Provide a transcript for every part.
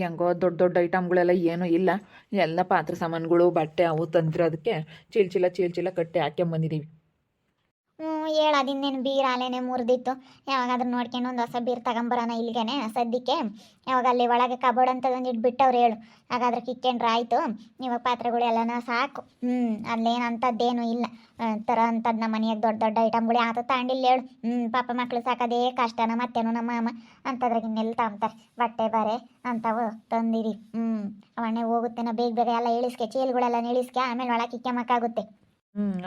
ಹೆಂಗೋ ದೊಡ್ಡ ದೊಡ್ಡ ಐಟಮ್ಗಳೆಲ್ಲ ಏನೂ ಇಲ್ಲ. ಎಲ್ಲ ಪಾತ್ರೆ ಸಾಮಾನುಗಳು ಬಟ್ಟೆ ಅವು ತಂದಿರೋದಕ್ಕೆ ಚೀಲ ಕಟ್ಟಿ ಹಾಕ್ಕೊಂಬಂದಿದ್ದೀವಿ. ಹ್ಞೂ ಹೇಳು ಅದಿನ್ನೇನು ಬೀರ್ ಆಲೆನೇ ಮುರಿದಿತ್ತು. ಯಾವಾಗಾದ್ರೂ ನೋಡ್ಕೊಂಡು ಒಂದು ಹೊಸ ಬೀರ್ ತಗೊಂಬರೋಣ ಇಲ್ಲಿಗೇನೆ ಸದ್ಯಕ್ಕೆ. ಯಾವಾಗ ಅಲ್ಲಿ ಒಳಗೆ ಕಬೋರ್ಡ್ ಅಂತದೊಂದು ಇಟ್ಬಿಟ್ಟವ್ರು ಹೇಳು. ಹಾಗಾದ್ರೆ ಕಿಕ್ಕೊಂಡ್ರೆ ಆಯಿತು. ಇವಾಗ ಪಾತ್ರೆಗಳು ಎಲ್ಲನ ಸಾಕು. ಅಲ್ಲೇನು ಅಂಥದ್ದೇನು ಇಲ್ಲ. ಥರ ಅಂಥದ್ದು ನಮ್ಮ ಮನೆಯಾಗ ದೊಡ್ಡ ದೊಡ್ಡ ಐಟಮ್ಗಳು ಯಾವ್ದು ತಗೊಂಡಿಲ್ಲ ಹೇಳು. ಪಾಪ ಮಕ್ಕಳು ಸಾಕೋದೇ ಕಷ್ಟನ ಮತ್ತೇನು ನಮ್ಮ ಅಮ್ಮ ಅಂಥದ್ರಾಗ ಇನ್ನೆಲ್ಲ ತಗೊಂತಾರೆ. ಬಟ್ಟೆ ಬರೆ ಅಂಥವು ತಂದಿರಿ. ಅವಣ್ಣೆ ಹೋಗುತ್ತೇನೋ ಬೇಗ ಬೇಗ ಎಲ್ಲ ಇಳಿಸ್ಕೆ ಚೀಲಗಳೆಲ್ಲ ಇಳಿಸ್ಕೆ ಆಮೇಲೆ ಒಳಗೆ ಕಿಕ್ಕಮಕ್ಕಾಗುತ್ತೆ.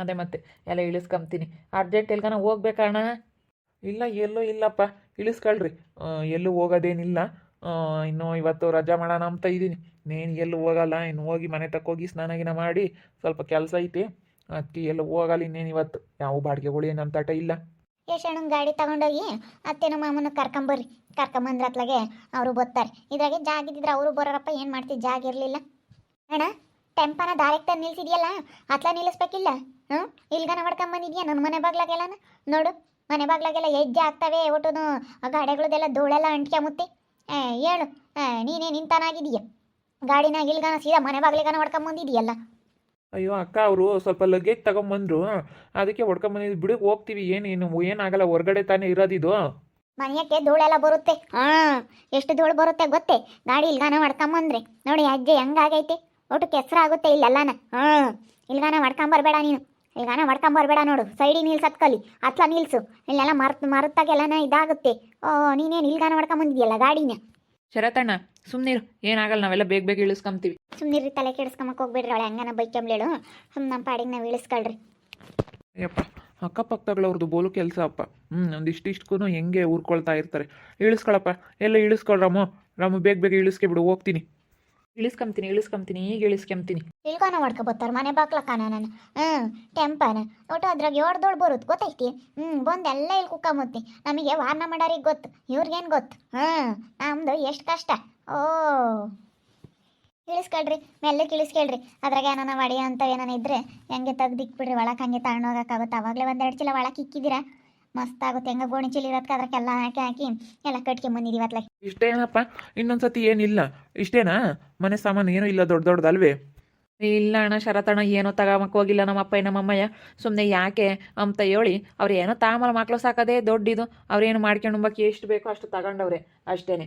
ಅದೇ ಮತ್ತೆ ಎಲ್ಲ ಇಳಿಸ್ಕೊಂತೀನಿ. ಅರ್ಜೆಂಟ್ ಎಲ್ಗಾನ ಹೋಗ್ಬೇಕಣ್ಣ? ಇಲ್ಲ ಎಲ್ಲೂ ಇಲ್ಲಪ್ಪ, ಇಳಿಸ್ಕೊಳ್ರಿ. ಎಲ್ಲೂ ಹೋಗೋದೇನಿಲ್ಲ. ಇನ್ನು ಇವತ್ತು ರಜಾ ಮಾಡೋಣ ಅಂತ ಇದ್ದೀನಿ. ನೇನು ಎಲ್ಲೂ ಹೋಗಲ್ಲ. ಇನ್ನು ಹೋಗಿ ಮನೆ ತಕ್ಕೋಗಿ ಸ್ನಾನ ಗಿನ ಮಾಡಿ ಸ್ವಲ್ಪ ಕೆಲಸ ಐತಿ. ಅದಕ್ಕೆ ಎಲ್ಲೂ ಹೋಗಲ್ಲ ಇನ್ನೇನು ಇವತ್ತು. ಯಾವ ಬಾಡಿಗೆಗಳು ಏನು ಅಂತಾಟ ಇಲ್ಲ. ಯಶಣ್ಣನ ಗಾಡಿ ತಗೊಂಡೋಗಿ ಅತ್ತೆನೂ ಮಾಮನ ಕರ್ಕೊಂಬರ್ರಿ. ಕರ್ಕೊಂಬಂದ್ರೆ ಅತ್ಲಾಗೆ ಅವರು ಬರ್ತಾರೆ. ಇದ್ರಾಗೆ ಜಾಗ ಇದ್ದಿದ್ರೆ ಅವರು ಬರೋರಪ್ಪ. ಏನು ಮಾಡ್ತೀವಿ, ಜಾಗ ಇರಲಿಲ್ಲ. ಅಣ್ಣ ಟೆಂಪನ ಡೈರೆಕ್ಟಾಗಿ ನಿಲ್ಸಿದ್ಯಲ್ಲ, ಅತ್ಲ ನಿಲ್ಲಿಸ್ಬೇಕಿಲ್ಲ. ಇಲ್ಗನ ಹೊಡ್ಕೊಂಬಂದಿದ್ಯಾ ನನ್ನ ಮನೆ ಬಾಗ್ಲಾಗೆಲ್ಲನ ನೋಡು. ಮನೆ ಬಾಗ್ಲಾಗೆಲ್ಲ ಹೆಜ್ಜೆ ಆಗ್ತವೆ ಒಟ್ಟುನು. ಗಾಡಿಗಳದೆಲ್ಲ ಧೂಳೆಲ್ಲ ಅಂಟ್ಕೊಂಬುತ್ತೆ. ಹೇಳು, ನೀನೇ ನಿಂತಾನಾಗಿದೀಯ. ಗಾಡಿನಾಗ ಇಲ್ಗನ ಸೀದಾ ಮನೆ ಬಾಗ್ಲಿಗನ ಹೊಡ್ಕೊಂಬಂದಿದೀಯಲ್ಲ. ಅಯ್ಯೋ ಅಕ್ಕ, ಅವರು ಸ್ವಲ್ಪ ಲಗೇಜ್ ತಗೊಂಬಂದ್ರು, ಅದಕ್ಕೆ ಹೊಡ್ಕೊಂಬಂದಿದ್ದು. ಬಿಡು, ಹೋಗ್ತೀವಿ. ಏನಾಗಲ್ಲ, ಹೊರಗಡೆ ತಾನೇ ಇರೋದಿದು. ಮನೆಯಕ್ಕೆ ಧೂಳೆಲ್ಲ ಬರುತ್ತೆ. ಎಷ್ಟು ಧೂಳು ಬರುತ್ತೆ ಗೊತ್ತೇ ಗಾಡಿ ಇಲ್ಗಾನ ಹೊಡ್ಕೊಂಬಂದ್ರೆ. ನೋಡಿ ಅಜ್ಜೆ ಹೆಂಗಾಗೈತೆ, ಒಟ್ಟು ಕೆಸರಾಗುತ್ತೆ ಇಲ್ಲೆಲ್ಲಾನ. ಇಲ್ಗಾನ ಹೊಡ್ಕೊಂಬರ್ಬೇಡ ನೀನು. ಇಲ್ಗಾನ ಹೊಡ್ಕೊಂಬರ್ಬೇಡ ನೋಡು. ಸೈಡಿಗೆ ನಿಲ್ಸತ್ ಕಲಿ, ಅತ್ಲ ನಿಲ್ಸು. ಇಲ್ಲೆಲ್ಲ ಮರತ್ತಾಗೆಲ್ಲನ ಇದಾಗುತ್ತೆ. ನೀನೇನು ಇಲ್ಗಾನ ಹೊಡ್ಕೊಂಬಂದಿದ್ಯಲ್ಲ ಗಾಡಿನ. ಶರತಣ್ಣ ಸುಮ್ಮನಿರು, ಏನಾಗಲ್ಲ, ನಾವೆಲ್ಲ ಬೇಗ ಬೇಗ ಇಳಿಸ್ಕೊಂತೀವಿ. ಸುಮ್ಮನಿರ್ರಿ, ತಲೆ ಕೆಡಿಸ್ಕೊಂಬಕ್ಕೆ ಹೋಗ್ಬೇಡ್ರಿ. ಅವಳೆ ಹಂಗನ ಬೈಕಂಬ್ಲೇಳು. ನಮ್ಮ ಪಾಡಿಗೆ ನಾವು ಇಳಿಸ್ಕೊಳ್ರಿ. ಅಯ್ಯಪ್ಪ, ಅಕ್ಕಪಕ್ಕದವ್ರದ್ದು ಬೋಲು ಕೆಲಸ ಅಪ್ಪ. ಒಂದಿಷ್ಟಿಷ್ಟಕ್ಕೂ ಹೆಂಗೆ ಊರ್ಕೊಳ್ತಾ ಇರ್ತಾರೆ. ಇಳಿಸ್ಕೊಳಪ್ಪ, ಎಲ್ಲ ಇಳಿಸ್ಕೊಳ್ರಮ್ಮ. ರಾಮು ಬೇಗ ಬೇಗ ಇಳಿಸ್ಕೆ ಬಿಡು, ಹೋಗ್ತೀನಿ. ಇಳಿಸ್ಕೊಂತೀನಿ, ಈಗ ಇಳಿಸ್ಕೊಂತೀನಿ. ಇಳ್ಗಾನ ಹೊಡ್ಕೊಬತ್ತಾರ ಮನೆ ಬಾಕ್ಲಕ್ಕಾನ ನಾನು. ಟೆಂಪನ ಒಟ್ಟು ಅದ್ರಾಗ ಏಳ್ದೋಳು ಬರುತ್ತೆ ಗೊತ್ತೈತಿ. ಬಂದೆಲ್ಲ ಇಲ್ಲಿ ಕುಕ್ಕಮತ್ತಿ. ನಮಗೆ ವಾರ್ನ ಮಾಡಾರಿಗೆ ಗೊತ್ತು, ಇವ್ರಿಗೇನು ಗೊತ್ತು. ನಮ್ದು ಎಷ್ಟು ಕಷ್ಟ. ಇಳಿಸ್ಕೊಳ್ರಿ, ಮೆಲ್ಲಕ್ಕೆ ಇಳಿಸ್ಕೊಳ್ರಿ. ಅದ್ರಾಗ ಏನಾನ ಒಡೆಯ ಅಂತ ಏನಾನ ಇದ್ರೆ ಹೆಂಗೆ ತೆಗ್ದಿಕ್ಬಿಡ್ರಿ. ಒಳಗೆ ಹಂಗೆ ತಗೊಂಡೋಗಕ್ಕಾಗುತ್ತೆ. ಅವಾಗಲೇ ಒಂದೆರಡು ಚೀಲ ಒಳಗೆ ಇಕ್ಕಿದ್ದೀರಾ, ಮಸ್ತ್ ಆಗುತ್ತೆ. ಹೆಂಗೆ ಗೋಣಿ ಚೀಲ ಇರೋದಕ್ಕೆ ಅದಕ್ಕೆಲ್ಲ ಹಾಕಿ ಎಲ್ಲ ಕಟ್ಕೊಂಬಂದಿದ್ದೀವಿ ಅತ್ಲಾಗ. ಇಷ್ಟೇನಪ್ಪ, ಇನ್ನೊಂದ್ಸತಿ ಏನಿಲ್ಲ. ಇಷ್ಟೇನಾ? ಮನೆ ಸಾಮಾನು ಏನೂ ಇಲ್ಲ ದೊಡ್ಡ ದೊಡ್ಡದಲ್ವೇ? ಇಲ್ಲ ಅಣ್ಣ, ಶರತಣ್ಣ ಏನೋ ತಗೊಂಬಕ್ಕೆ ಹೋಗಿಲ್ಲ ನಮ್ಮಪ್ಪ ನಮ್ಮಮ್ಮಯ್ಯ. ಸುಮ್ಮನೆ ಯಾಕೆ ಅಂತ ಹೇಳಿ ಅವ್ರು ಏನೋ ತಾಮರ ಮಕ್ಳು ಸಾಕೋದೇ ದೊಡ್ಡಿದು. ಅವ್ರೇನು ಮಾಡ್ಕೊಂಡುಂಬಕ್ಕೆ ಎಷ್ಟು ಬೇಕೋ ಅಷ್ಟು ತಗೊಂಡವ್ರೆ ಅಷ್ಟೇ.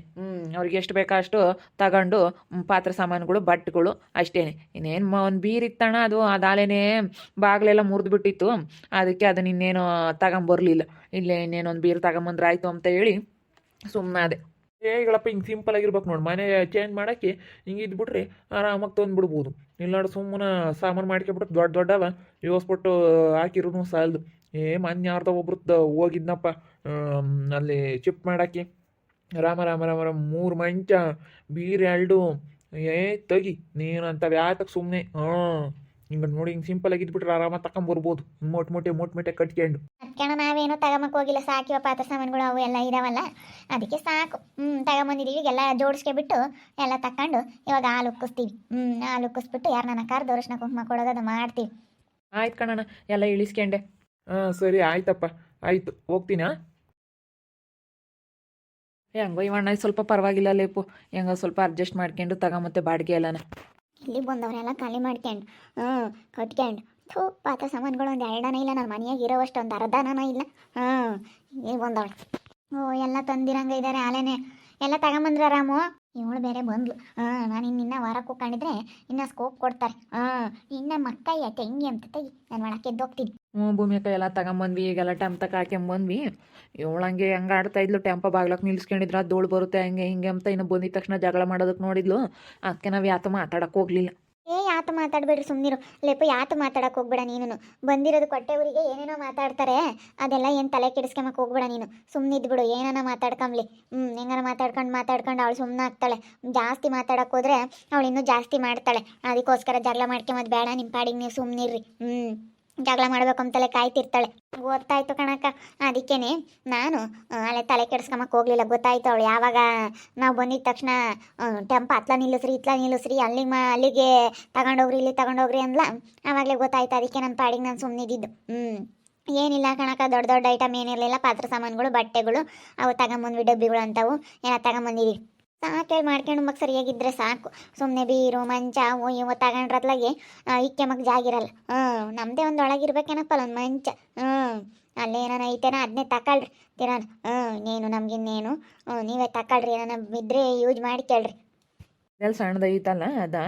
ಅವ್ರಿಗೆ ಎಷ್ಟು ಬೇಕೋ ಅಷ್ಟು ತಗೊಂಡು ಪಾತ್ರೆ ಸಾಮಾನುಗಳು ಬಟ್ಟೆಗಳು ಅಷ್ಟೇ. ಇನ್ನೇನು ಒಂದು ಬೀರ್ ಇತ್ತಣ್ಣ, ಅದು ಅದಾಲೇನೆ ಬಾಗಿಲೆಲ್ಲ ಮುರಿದ್ಬಿಟ್ಟಿತ್ತು. ಅದಕ್ಕೆ ಅದನ್ನ ಇನ್ನೇನು ತಗೊಂಬರ್ಲಿಲ್ಲ. ಇಲ್ಲೇ ಇನ್ನೇನೊಂದು ಬೀರ್ ತಗೊಂಬಂದ್ರೆ ಆಯಿತು ಅಂತ ಹೇಳಿ ಸುಮ್ಮನೆ ಅದೇ. ಹೇಗಳಪ್ಪ, ಹಿಂಗೆ ಸಿಂಪಲ್ ಆಗಿರ್ಬೇಕು ನೋಡಿ. ಮನೆ ಚೇಂಜ್ ಮಾಡೋಕ್ಕೆ ಹಿಂಗೆ ಇದ್ಬಿಟ್ರೆ ಆರಾಮಾಗಿ ತಂದುಬಿಡ್ಬೋದು. ಇಲ್ಲಾಡು ಸುಮ್ಮನೆ ಸಾಮಾನು ಮಾಡ್ಕೊಬಿಟ್ಟು ದೊಡ್ಡವ ಯೋಸ್ಬಿಟ್ಟು ಹಾಕಿರೂ ಸಾಲದು. ಮೊನ್ನೆ ಯಾರ್ದೋ ಒಬ್ರದ್ದು ಹೋಗಿದ್ನಪ್ಪ ಅಲ್ಲಿ ಚಿಪ್ ಮಾಡೋಕ್ಕೆ. ರಾಮ 3 ಮಂಚ ಬೀರ್ 2. ತೆಗಿ ನೀನು ಅಂತವ ಯಾತಕ್ಕೆ ಸುಮ್ಮನೆ. ಹಿಂಗೆ ನೋಡಿ, ಹಿಂಗೆ ಸಿಂಪಲ್ ಆಗಿದ್ಬಿಟ್ರೆ ಆರಾಮಾಗಿ ತಗೊಂಬರ್ಬೋದು. ಮೊಟ್ಟೆ ಕಟ್ಕೊಂಡು. ಅದಕ್ಕೆ ನಾವೇನು ತಗೊಂಬಕ್ಕೆ ಹೋಗಿಲ್ಲ. ಸಾಕಿವ ಪಾತ್ರೆ ಸಾಮಾನುಗಳು ಅವು ಎಲ್ಲ ಇದಾವಲ್ಲ, ಅದಕ್ಕೆ ಸಾಕು. ತಗೊಂಬಂದಿದ್ದೀವಿ. ಎಲ್ಲ ಜೋಡಿಸ್ಕೊಬಿಟ್ಟು ಎಲ್ಲ ತಕೊಂಡು ಇವಾಗ ಹಾಲು ಉಕ್ಕಿಸ್ತೀವಿ. ಹಾಲು ಉಕ್ಕಿಸ್ಬಿಟ್ಟು ಯಾರನ್ನ ಕರೆದು ಅರಿಶಿನ ಕುಂಕುಮ ಕೊಡೋದು ಅದು ಮಾಡ್ತೀವಿ. ಆಯ್ತು ಕಣಣ್ಣ, ಎಲ್ಲ ಇಳಿಸ್ಕೊಂಡೆ. ಸರಿ ಆಯ್ತಪ್ಪ, ಆಯಿತು, ಹೋಗ್ತೀನಾ? ಹೆಂಗೋ ಇವಣ್ಣ ಸ್ವಲ್ಪ ಪರವಾಗಿಲ್ಲ ಲೇಪು. ಹೆಂಗೋ ಸ್ವಲ್ಪ ಅಡ್ಜಸ್ಟ್ ಮಾಡ್ಕೊಂಡು ತಗೊಂಬತ್ತೆ ಬಾಡಿಗೆ ಎಲ್ಲನ. ಇಲ್ಲಿ ಬಂದವರೆಲ್ಲ ಖಾಲಿ ಮಾಡ್ಕೊಂಡು ಕಟ್ಕೊಂಡು ಪಾತ್ರೆ ಸಾಮಾನುಗಳು ಒಂದು ಎರಡನ ಇಲ್ಲ. ನನ್ನ ಮನೆಯಾಗ ಇರೋವಷ್ಟು ಒಂದು ಅರ್ಧನ ಇಲ್ಲ. ಇಲ್ಲಿ ಬಂದವಳು. ಎಲ್ಲ ತಂದಿರಂಗೆ ಇದ್ದಾರೆ. ಆಲೇನೆ ಎಲ್ಲ ತಗೊಂಬಂದ್ರ ರಾಮು. ಇವಳು ಬೇರೆ ಬಂದ್ಲು. ನಾನು ಇನ್ನಿನ್ನ ವಾರಕ್ಕೆ ಹೋಗ್ಕೊಂಡಿದ್ರೆ ಇನ್ನು ಸ್ಕೋಪ್ ಕೊಡ್ತಾರೆ. ಇನ್ನು ಮಕ್ಕಯ್ಯ ತೆಂಗಿ ಅಂತ ತೆಗಿ, ನಾನು ಒಳಕ್ಕೆ ಎದ್ದೋಗ್ತೀನಿ. ಭೂಮಿ ಅಕ್ಕ ಎಲ್ಲ ತಗೊಂಬಂದ್ವಿ. ಈಗೆಲ್ಲ ಟೆಂಪಕ್ಕೆ ಹಾಕ್ಯಂಬಂದ್ವಿ. ಇವಳಂಗೆ ಹೆಂಗೆ ಆಡ್ತಾ ಇದ್ಲು, ಟೆಂಪ ಬಾಗ್ಲಕ್ಕೆ ನಿಲ್ಸ್ಕೊಂಡಿದ್ರೆ ಅದು ಧೂಳು ಬರುತ್ತೆ ಹಂಗೆ ಹಿಂಗೆ ಅಂತ. ಇನ್ನು ಬಂದಿದ ತಕ್ಷಣ ಜಗಳ ಮಾಡೋದಕ್ಕೆ ನೋಡಿದ್ಲು. ಅದಕ್ಕೆ ನಾವು ಯಾತ ಮಾತಾಡಕ್ಕೆ ಹೋಗ್ಲಿಲ್ಲ. ಯಾತು ಮಾತಾಡ್ಬೇಡ್ರಿ, ಸುಮ್ಮನಿರು. ಲೇಪ ಯಾತು ಮಾತಾಡಕ್ಕೆ ಹೋಗ್ಬೇಡ ನೀನು. ಬಂದಿರೋದು ಕೊಟ್ಟೆವರಿಗೆ ಏನೇನೋ ಮಾತಾಡ್ತಾರೆ. ಅದೆಲ್ಲ ಏನು ತಲೆ ಕೆಡಿಸ್ಕೊಂಬಕ್ಕೆ ಹೋಗ್ಬೇಡ ನೀನು. ಸುಮ್ಮನಿದ್ಬಿಡು, ಏನಾನ ಮಾತಾಡ್ಕೊಂಬ್ಲಿ. ಹೆಂಗಾರ ಮಾತಾಡ್ಕೊಂಡು ಅವಳು ಸುಮ್ಮನೆ ಆಗ್ತಾಳೆ. ಜಾಸ್ತಿ ಮಾತಾಡಕ್ಕೆ ಹೋದ್ರೆ ಅವಳು ಇನ್ನೂ ಜಾಸ್ತಿ ಮಾಡ್ತಾಳೆ. ಅದಕ್ಕೋಸ್ಕರ ಜಗಳ ಮಾಡ್ಕೊಂಬದು ಬೇಡ. ನಿಮ್ಮ ಪಾಡಿಗೆ ನೀವು ಸುಮ್ಮನಿರ್ರಿ. ಜಗಳ ಮಾಡ್ಬೇಕು ಅಂತಲೇ ಕಾಯ್ತಿರ್ತಾಳೆ. ಗೊತ್ತಾಯ್ತು ಕಣಕ್ಕ. ಅದಕ್ಕೇನೆ ನಾನು ಅಲ್ಲೇ ತಲೆ ಕೆಡಿಸ್ಕೊಂಬಕ್ಕೆ ಹೋಗ್ಲಿಲ್ಲ. ಗೊತ್ತಾಯ್ತು ಅವಳು ಯಾವಾಗ ನಾವು ಬಂದಿದ್ದ ತಕ್ಷಣ ಟೆಂಪ ಅತ್ಲ ನಿಲ್ಲಿಸ್ರಿ ಅಲ್ಲಿಗೆ ತಗೊಂಡೋಗ್ರಿ, ಇಲ್ಲಿ ತಗೊಂಡೋಗ್ರಿ ಅಂದ್ಲ. ಆವಾಗಲೇ ಗೊತ್ತಾಯ್ತು. ಅದಕ್ಕೆ ನನ್ನ ಪಾಡಿಗೆ ನಾನು ಸುಮ್ಮನಿದ್ದಿದ್ದು. ಏನಿಲ್ಲ ಕಣಕ್ಕ, ದೊಡ್ಡ ದೊಡ್ಡ ಐಟಮ್ ಏನಿರಲಿಲ್ಲ. ಪಾತ್ರೆ ಸಾಮಾನುಗಳು, ಬಟ್ಟೆಗಳು ಅವು ತಗೊಂಬಂದ್ವಿ. ಡಬ್ಬಿಗಳು ಅಂತವು ಎಲ್ಲ ತಗೊಂಬಂದಿದ್ದೀವಿ. ಸಾಕು ಮಾಡ್ಕೊಂಡು ಮಗ ಸರಿಯಾಗಿದ್ರೆ ಸಾಕು. ಸುಮ್ಮನೆ ಬೀರು ಮಂಚ ಅವು ಇವು ತಗೊಂಡ್ರತ್ಲಾಗೆ ಇಕ್ಕೆ ಮಗ ಜಾಗಿರಲ್ಲ. ನಮ್ಮದೇ ಒಂದು ಒಳಗಿರ್ಬೇಕೇನಪ್ಪ ಒಂದು ಮಂಚ. ಅಲ್ಲೇನಾನ ಐತೇನ ಅದನ್ನೇ ತಗೊಳ್ರಿ ತಿರಾನ. ಇನ್ನೇನು ನಮಗಿನ್ನೇನು, ನೀವೇ ತಗೊಳ್ರಿ, ಏನಾನ ಇದ್ರೆ ಯೂಸ್ ಮಾಡಿ ಕೇಳ್ರಿ. ಇದೆಲ್ಲ ಸಣ್ಣದೈತಲ್ಲ ಅದಾ,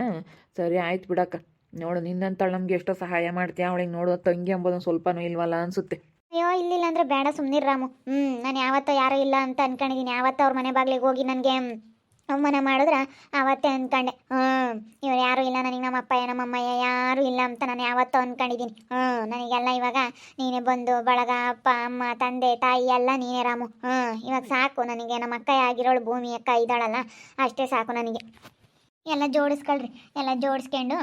ಸರಿ ಆಯ್ತು ಬಿಡಕ್ಕ. ನೋಡು ನಿನ್ನಂತಳು ನಮ್ಗೆ ಎಷ್ಟೋ ಸಹಾಯ ಮಾಡ್ತೀಯ, ಅವಳಿಗೆ ನೋಡೋ ತಂಗಿ ಎಂಬುದೊಂದು ಸ್ವಲ್ಪನೂ ಇಲ್ವಲ್ಲ ಅನ್ಸುತ್ತೆ. ಅಯ್ಯೋ ಇಲ್ಲಿಲ್ಲ ಅಂದ್ರೆ ಬೇಡ ಸುಮ್ಮನಿರು ರಾಮು. ನಾನು ಯಾವತ್ತೋ ಯಾರೂ ಇಲ್ಲ ಅಂತ ಅನ್ಕೊಂಡಿದ್ದೀನಿ. ಯಾವತ್ತೋ ಅವ್ರ ಮನೆ ಬಾಗಿಲಿಗೆ ಹೋಗಿ ನನಗೆ ಅವಮಾನ ಮಾಡಿದ್ರೆ ಆವತ್ತೇ ಅಂದ್ಕೊಂಡೆ. ಇವ್ರು ಯಾರೂ ಇಲ್ಲ ನನಗೆ, ನಮ್ಮ ಅಪ್ಪಯ್ಯ ನಮ್ಮಮ್ಮಯ್ಯ ಯಾರೂ ಇಲ್ಲ ಅಂತ ನಾನು ಯಾವತ್ತೋ ಅಂದ್ಕೊಂಡಿದ್ದೀನಿ. ನನಗೆಲ್ಲ ಇವಾಗ ನೀನೇ ಬಂದು ಬಳಗ, ಅಪ್ಪ ಅಮ್ಮ ತಂದೆ ತಾಯಿ ಎಲ್ಲ ನೀನೇ ರಾಮು. ಇವಾಗ ಸಾಕು ನನಗೆ. ನಮ್ಮ ಅಕ್ಕ ಆಗಿರೋಳು ಭೂಮಿ ಅಕ್ಕ ಇದ್ದಾಳಲ್ಲ, ಅಷ್ಟೇ ಸಾಕು ನನಗೆ. ಎಲ್ಲ ಜೋಡಿಸ್ಕೊಳ್ರಿ, ಎಲ್ಲ ಜೋಡಿಸ್ಕೊಂಡು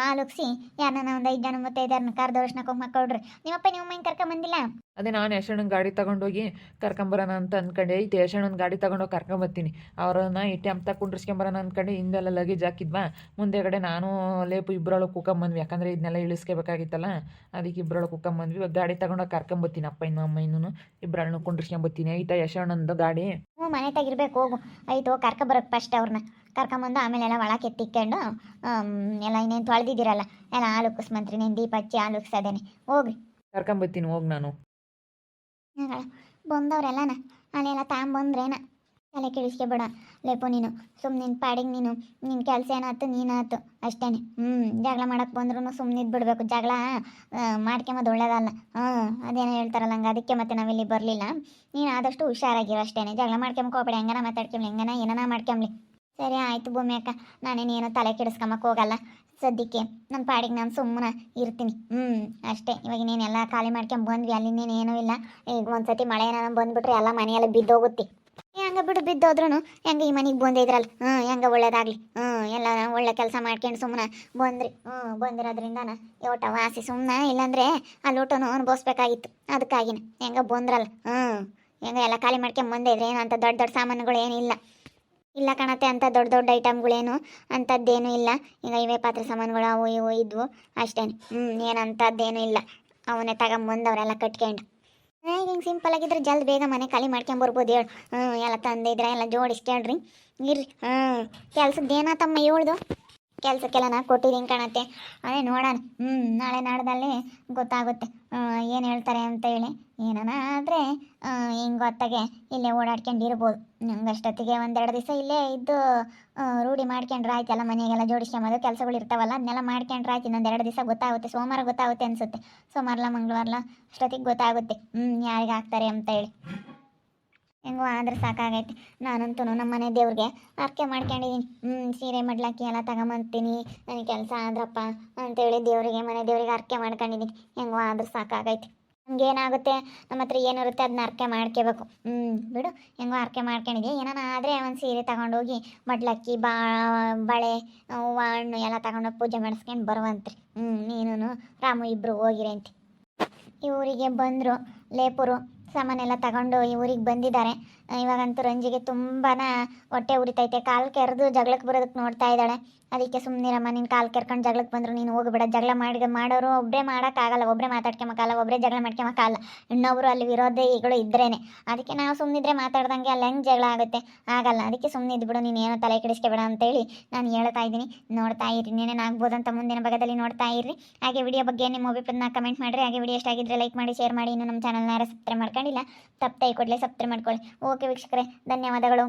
ಆಲೋಗಿಸಿ ಯಾರನ್ನ ಒಂದು 5 ಜನ ಮುತ್ತೈದರನ್ನ ಕರ್ದೋರ್ಸ್ನ ಮಕ್ಕಳ್ರಿ. ನಿಮ್ಮಪ್ಪ ನಿಮ್ಮ ಹಿಂಗೆ ಕರ್ಕೊಂಬಂದಿಲ್ಲ? ಅದೇ ನಾನು ಯಶಣ್ಣನ ಗಾಡಿ ತಗೊಂಡೋಗಿ ಕರ್ಕೊಂಬರೋಣ ಅಂತ ಅಂದ್ಕೊಂಡೆ. ಐತೆ ಯಶಣ್ಣನ ಗಾಡಿ ತಗೊಂಡೋಗಿ ಕರ್ಕೊಂಬರ್ತೀನಿ. ಅವ್ರನ್ನ ಈ ಟೆಂಪ್ತ ಕುಂಡ್ರಿಸ್ಕೊಂಬರೋಣ ಅಂದ್ಕೊಂಡೆ. ಹಿಂದೆಲ್ಲ ಲಗೇಜ್ ಹಾಕಿದ್ವಾ, ಮುಂದೆಗಡೆ ನಾನು ಲೇಪು ಇಬ್ಬರೊಳು ಕುಕ್ಕಂಬಂದ್ವಿ. ಯಾಕಂದರೆ ಇದನ್ನೆಲ್ಲ ಇಳಿಸ್ಕೋಬೇಕಾಗಿತ್ತಲ್ಲ, ಅದಕ್ಕೆ ಇಬ್ಬರೊಳು ಕುಕ್ಕಂಬಂದ್ವಿ. ಇವಾಗ ಗಾಡಿ ತಗೊಂಡೋಗಿ ಕರ್ಕೊಂಬರ್ತೀನಿ. ಅಪ್ಪ ಇನ್ನು ಅಮ್ಮ ಇನ್ನೂ ಇಬ್ಬರನ್ನು ಕುಂಡ್ರಿಸ್ಕೊಂಬರ್ತೀನಿ. ಐತಾ ಯಶಣ್ಣಂದು ಗಾಡಿ? ಮನೆ ತೆಗಿರ್ಬೇಕು, ಹೋಗು. ಆಯಿತು, ಕರ್ಕೊಬರಕ್ಕೆ ಫಸ್ಟ್ ಅವ್ರನ್ನ ಕರ್ಕೊಂಬಂದು ಆಮೇಲೆ ಎಲ್ಲ ಒಳಗೆ ಎತ್ತಿಕ್ಕೊಂಡು ಎಲ್ಲ ಇನ್ನೇನು ತೊಳೆದಿದ್ದೀರಲ್ಲ ಎಲ್ಲ ಆಲುಕಿಸ್ಮಂತ್ರಿ, ನೀನು ದೀಪ ಹಚ್ಚಿ ಆಲುಕ್ಸದೇನೆ ಹೋಗ್ರಿ. ಕರ್ಕೊಂಬರ್ತೀನಿ ಹೋಗಿ ನಾನು. ಬಂದವ್ರೆಲ್ಲನ ಅಲ್ಲೆಲ್ಲ ತಾಂಬಂದ್ರೇನ ತಲೆ ಕೆಡಿಸ್ಕೊಬೇಡ ಲೇಪು. ನೀನು ಸುಮ್ಮನೆ ನಿನ್ನ ಪಾಡಿಗೆ ನೀನು, ನಿನ್ನ ಕೆಲಸ ಏನಾಯ್ತು ನೀನಾಯ್ತು ಅಷ್ಟೇ. ಜಗಳ ಮಾಡಕ್ಕೆ ಬಂದ್ರೂ ಸುಮ್ಮನೆ ಬಿಡಬೇಕು. ಜಗಳ ಮಾಡ್ಕೊಂಬೋದು ಒಳ್ಳೇದಲ್ಲ. ಅದೇನೋ ಹೇಳ್ತಾರಲ್ಲ ಹಂಗೆ, ಅದಕ್ಕೆ ಮತ್ತೆ ನಾವಿಲ್ಲಿ ಬರಲಿಲ್ಲ. ನೀನು ಆದಷ್ಟು ಹುಷಾರಾಗಿರೋ ಅಷ್ಟೇ. ಜಗಳ ಮಾಡ್ಕೊಂಬಕ್ಕೆ ಹೋಗ್ಬೇಡ. ಹೆಂಗನ ಮಾತಾಡ್ಕೊಂಬ್ಲಿ, ಹೆಂಗನ ಏನಾನ ಮಾಡ್ಕೊಂಬ್ಲಿ. ಸರಿ ಆಯಿತು ಭೂಮಿ ಅಕ್ಕ, ನಾನೇನೇನೋ ತಲೆ ಕೆಡಿಸ್ಕೊಂಬಕ್ಕೆ ಹೋಗಲ್ಲ ಸದ್ಯಕ್ಕೆ. ನನ್ನ ಪಾಡಿಗೆ ನಾನು ಸುಮ್ಮನೆ ಇರ್ತೀನಿ. ಅಷ್ಟೇ. ಇವಾಗ ಇನ್ನೇನೆಲ್ಲ ಖಾಲಿ ಮಾಡ್ಕೊಂಡ್ ಬಂದ್ವಿ, ಅಲ್ಲಿಂದೇನು ಏನೂ ಇಲ್ಲ. ಈಗ ಒಂದ್ಸತಿ ಮಳೆ ಏನಾನ ಬಂದುಬಿಟ್ರೆ ಎಲ್ಲ ಮನೆಯೆಲ್ಲ ಬಿದ್ದೋಗುತ್ತೆ. ಹೆಂಗೆ ಬಿಡು, ಬಿದ್ದೋದ್ರೂ ಹೆಂಗೆ ಈ ಮನೆಗೆ ಬಂದಿದ್ರಲ್ಲ, ಹೆಂಗೆ ಒಳ್ಳೇದಾಗಲಿ. ಎಲ್ಲ ಒಳ್ಳೆ ಕೆಲಸ ಮಾಡ್ಕೊಂಡು ಸುಮ್ಮನೆ ಬಂದ್ರಿ. ಬಂದಿರೋದ್ರಿಂದನ ಊಟ ವಾಸಿ ಸುಮ್ಮನೆ, ಇಲ್ಲಾಂದರೆ ಅಲ್ಲಿ ಊಟನೂ ಅನುಭವಿಸ್ಬೇಕಾಗಿತ್ತು. ಅದಕ್ಕಾಗಿನೇ ಹೆಂಗೆ ಬಂದ್ರಲ್ಲ. ಹೆಂಗೆ ಎಲ್ಲ ಖಾಲಿ ಮಾಡ್ಕೊಂಡ್ ಬಂದಿದ್ರೆ ಏನು ಅಂತ ದೊಡ್ಡ ದೊಡ್ಡ ಸಾಮಾನುಗಳು ಏನಿಲ್ಲ. ಇಲ್ಲ ಕಾಣತ್ತೆ ಅಂತ ದೊಡ್ಡ ದೊಡ್ಡ ಐಟಮ್ಗಳೇನು ಅಂಥದ್ದೇನೂ ಇಲ್ಲ. ಈಗ ಇವೇ ಪಾತ್ರೆ ಸಾಮಾನುಗಳು ಅವು ಇವು ಇದ್ವು ಅಷ್ಟೇ. ಏನಂಥದ್ದೇನೂ ಇಲ್ಲ. ಅವನ್ನೇ ತಗೊಂಬಂದವರೆಲ್ಲ ಕಟ್ಕೊಂಡು. ಈಗ ಹಿಂಗೆ ಸಿಂಪಲ್ ಆಗಿದ್ರೆ ಜಲ್ದಿ ಬೇಗ ಮನೆ ಖಾಲಿ ಮಾಡ್ಕೊಂಬರ್ಬೋದು. ಹೇಳು. ಎಲ್ಲ ತಂದಿದ್ರೆ ಎಲ್ಲ ಜೋಡಿಸ್ಕೊಳ್ರಿ ಇರ್ರಿ. ಕೆಲ್ಸದ್ದು ಏನಾತಮ್ಮ ಹೇಳ್ದು? ಕೆಲಸಕ್ಕೆಲ್ಲ ನಾ ಕೊಟ್ಟಿದ್ದೀನಿ ಕಾಣತ್ತೆ. ಅದೇ ನೋಡೋಣ. ನಾಳೆ ನಾಡ್ದಲ್ಲೇ ಗೊತ್ತಾಗುತ್ತೆ ಏನು ಹೇಳ್ತಾರೆ ಅಂತ ಹೇಳಿ. ಏನಾನ ಆದರೆ ಹಿಂಗೆ ಹೊತ್ತಾಗೆ ಇಲ್ಲೇ ಓಡಾಡ್ಕೊಂಡಿರ್ಬೋದು. ನಂಗೆ ಅಷ್ಟೊತ್ತಿಗೆ 1-2 ದಿವಸ ಇಲ್ಲೇ ಇದ್ದು ರೂಢಿ ಮಾಡ್ಕೊಂಡ್ರೆ ಆಯ್ತಲ್ಲ. ಮನೆಗೆಲ್ಲ ಜೋಡಿಸ್ಕೊಂಬೋದು, ಕೆಲಸಗಳು ಇರ್ತಾವಲ್ಲ ಅದನ್ನೆಲ್ಲ ಮಾಡ್ಕೊಂಡ್ರೆ ಆಯ್ತು. ಇನ್ನೊಂದು 2 ದಿವಸ ಗೊತ್ತಾಗುತ್ತೆ. ಸೋಮವಾರ ಗೊತ್ತಾಗುತ್ತೆ ಅನಿಸುತ್ತೆ. ಸೋಮವಾರಲ್ಲ ಮಂಗಳವಾರಲ್ಲ ಅಷ್ಟೊತ್ತಿಗೆ ಗೊತ್ತಾಗುತ್ತೆ ಯಾರಿಗೆ ಹಾಕ್ತಾರೆ ಅಂತ ಹೇಳಿ. ಹೆಂಗೋ ಆದ್ರೆ ಸಾಕಾಗೈತಿ. ನಾನಂತೂ ನಮ್ಮ ಮನೆ ದೇವ್ರಿಗೆ ಅರ್ಕೆ ಮಾಡ್ಕೊಂಡಿದ್ದೀನಿ. ಸೀರೆ ಮಡ್ಲಾಕಿ ಎಲ್ಲ ತಗೊಂಬಂತೀನಿ, ನನಗೆ ಕೆಲಸ ಆದ್ರಪ್ಪ ಅಂತೇಳಿ ದೇವರಿಗೆ, ಮನೆ ದೇವರಿಗೆ ಅರ್ಕೆ ಮಾಡ್ಕೊಂಡಿದ್ದೀನಿ. ಹೆಂಗೋ ಆದ್ರೆ ಸಾಕಾಗೈತಿ. ನಮಗೇನಾಗುತ್ತೆ, ನಮ್ಮ ಹತ್ರ ಏನಿರುತ್ತೆ ಅದನ್ನ ಅರ್ಕೆ ಮಾಡ್ಕೋಬೇಕು. ಬಿಡು, ಹೆಂಗೋ ಅರ್ಕೆ ಮಾಡ್ಕೊಂಡಿದ್ದೆ. ಏನಾನ ಆದರೆ ಒಂದು ಸೀರೆ ತಗೊಂಡೋಗಿ ಮಡ್ಲಕ್ಕಿ ಬಳೆ ಹೂವು ಹಣ್ಣು ಎಲ್ಲ ತಗೊಂಡೋಗಿ ಪೂಜೆ ಮಾಡಿಸ್ಕೊಂಡು ಬರುವಂತ್ರಿ. ನೀನು ರಾಮು ಇಬ್ಬರು ಹೋಗಿರಿ ಅಂತಿ. ಇವರಿಗೆ ಬಂದರು ಲೇಪುರು ಸಾಮಾನೆಲ್ಲ ತಗೊಂಡು ಈ ಊರಿಗೆ ಬಂದಿದ್ದಾರೆ. ಇವಾಗಂತೂ ರಂಜಿಗೆ ತುಂಬಾ ಹೊಟ್ಟೆ ಉರಿತೈತೆ. ಕಾಲು ಕೆರೆದು ಜಗಳಕ್ಕೆ ಬರೋದಕ್ಕೆ ನೋಡ್ತಾ ಇದ್ದಾಳೆ. ಅದಕ್ಕೆ ಸುಮ್ಮನಿರಮ್ಮ, ನೀನು ಕಾಲು ಕೆರ್ಕೊಂಡು ಜಗಳಕ್ಕೆ ಬಂದರು ನೀನು ಹೋಗ್ಬೇಡ. ಜಗಳ ಮಾಡೋರು ಒಬ್ಬರೇ ಮಾಡೋಕ್ಕಾಗಲ್ಲ, ಒಬ್ಬರೇ ಮಾತಾಡ್ಕೊಂಬಕ್ಕಲ್ಲ, ಒಬ್ಬರೇ ಜಗಳ ಮಾಡ್ಕೊಂಬಕ್ಕಲ್ಲ. ಇನ್ನೊಬ್ರು ಅಲ್ಲಿ ವಿರೋಧಿಗಳು ಇದ್ರೇನೆ. ಅದಕ್ಕೆ ನಾವು ಸುಮ್ಮನಿದ್ರೆ ಮಾತಾಡ್ದಂಗೆ ಅಲ್ಲಿ ಹೆಂಗೆ ಜಗಳ ಆಗುತ್ತೆ, ಆಗಲ್ಲ. ಅದಕ್ಕೆ ಸುಮ್ಮನೆ ಇದ್ಬಿಡು, ನೀನು ಏನೋ ತಲೆ ಕೆಡಿಸ್ಕೊಬೇಡ ಅಂತೇಳಿ ನಾನು ಹೇಳ್ತಾ ಇದ್ದೀನಿ. ನೋಡ್ತಾ ಇರಿ, ಏನೇನು ಆಗ್ಬೋದಂತ ಮುಂದಿನ ಭಾಗದಲ್ಲಿ ನೋಡ್ತಾ ಇರ್ರಿ. ಹಾಗೆ ವಿಡಿಯೋ ಬಗ್ಗೆ ನಿಮ್ಮ ಅಭಿಪ್ರಾಯನ ಕಮೆಂಟ್ ಮಾಡಿರಿ. ಹಾಗೆ ವಿಡಿಯೋ ಇಷ್ಟ ಆಗಿದ್ರೆ ಲೈಕ್ ಮಾಡಿ, ಶೇರ್ ಮಾಡಿ. ಇನ್ನು ನಮ್ಮ ಚಾನಲ್ನ ಯಾರು ಸಬ್ಸ್ಕ್ರೈಬ್ ಮಾಡ್ಕೊಂಡಿಲ್ಲ, ತಪ್ಪದೆ ಕೂಡಲೇ ಸಬ್ಸ್ಕ್ರೈಬ್ ಮಾಡ್ಕೊಳ್ಳಿ. ಓಕೆ ವೀಕ್ಷಕರೇ, ಧನ್ಯವಾದಗಳು.